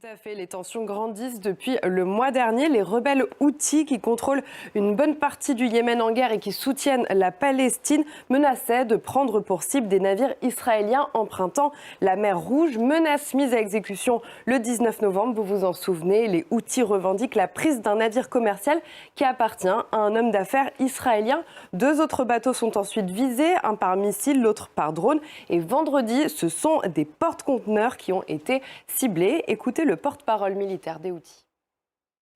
Tout à fait, les tensions grandissent depuis le mois dernier. Les rebelles Houthis qui contrôlent une bonne partie du Yémen en guerre et qui soutiennent la Palestine menaçaient de prendre pour cible des navires israéliens empruntant la mer Rouge. Menace mise à exécution le 19 novembre, vous vous en souvenez. Les Houthis revendiquent la prise d'un navire commercial qui appartient à un homme d'affaires israélien. 2 autres bateaux sont ensuite visés, un par missile, l'autre par drone. Et vendredi, ce sont des porte-conteneurs qui ont été ciblés. Écoutez le porte-parole militaire des Houthis.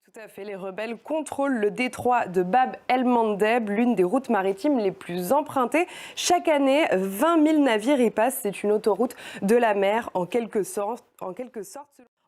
Tout à fait, les rebelles contrôlent le détroit de Bab el-Mandeb, l'une des routes maritimes les plus empruntées. Chaque année, 20 000 navires y passent. C'est une autoroute de la mer en quelque sorte.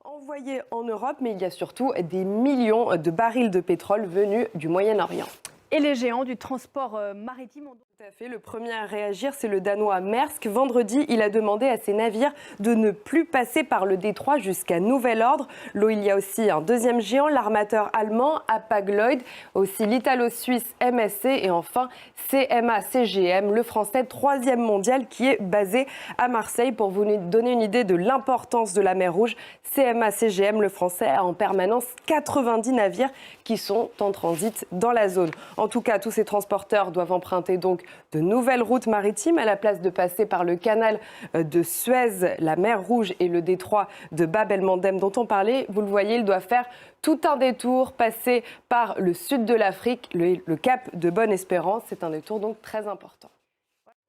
Envoyée en Europe, mais il y a surtout des millions de barils de pétrole venus du Moyen-Orient. Et les géants du transport maritime ont... Tout à fait. Le premier à réagir, c'est le Danois Maersk. Vendredi, il a demandé à ses navires de ne plus passer par le détroit jusqu'à nouvel ordre. Il y a aussi un deuxième géant, l'armateur allemand Hapag-Lloyd, aussi l'italo-suisse MSC et enfin CMA-CGM, le français 3e mondial qui est basé à Marseille. Pour vous donner une idée de l'importance de la mer Rouge, CMA-CGM, le français, a en permanence 90 navires qui sont en transit dans la zone. En tout cas, tous ces transporteurs doivent emprunter donc de nouvelles routes maritimes à la place de passer par le canal de Suez, la mer Rouge et le détroit de Bab el-Mandeb dont on parlait. Vous le voyez, ils doivent faire tout un détour, passer par le sud de l'Afrique, le cap de Bonne-Espérance. C'est un détour donc très important.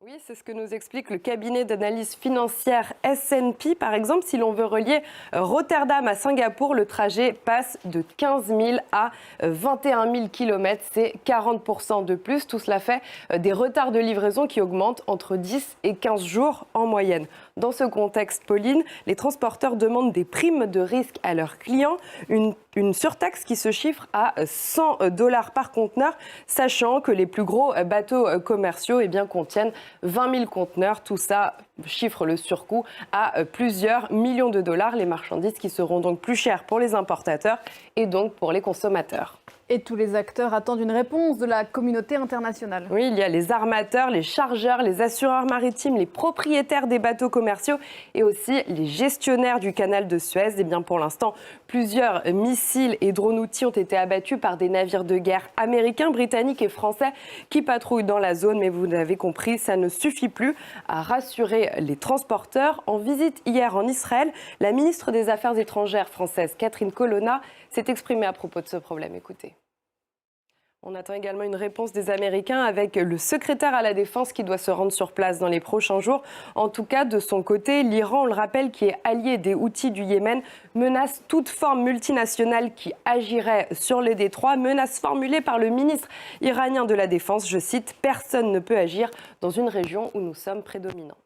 Oui, c'est ce que nous explique le cabinet d'analyse financière S&P. Par exemple, si l'on veut relier Rotterdam à Singapour, le trajet passe de 15 000 à 21 000 km. C'est 40% de plus. Tout cela fait des retards de livraison qui augmentent entre 10 et 15 jours en moyenne. Dans ce contexte, Pauline, les transporteurs demandent des primes de risque à leurs clients, une surtaxe qui se chiffre à $100 par conteneur, sachant que les plus gros bateaux commerciaux contiennent 20 000 conteneurs. Tout ça chiffre le surcoût à plusieurs millions de dollars. Les marchandises qui seront donc plus chères pour les importateurs et donc pour les consommateurs. Et tous les acteurs attendent une réponse de la communauté internationale. Oui, il y a les armateurs, les chargeurs, les assureurs maritimes, les propriétaires des bateaux commerciaux et aussi les gestionnaires du canal de Suez. Et bien pour l'instant, plusieurs missiles et drones outils ont été abattus par des navires de guerre américains, britanniques et français qui patrouillent dans la zone. Mais vous l'avez compris, ça ne suffit plus à rassurer les transporteurs. En visite hier en Israël, la ministre des Affaires étrangères française, Catherine Colonna, s'est exprimée à propos de ce problème. Écoutez. On attend également une réponse des Américains avec le secrétaire à la Défense qui doit se rendre sur place dans les prochains jours. En tout cas, de son côté, l'Iran, on le rappelle, qui est allié des Houthis du Yémen, menace toute forme multinationale qui agirait sur les détroits. Menace formulée par le ministre iranien de la Défense, je cite, « Personne ne peut agir dans une région où nous sommes prédominants ».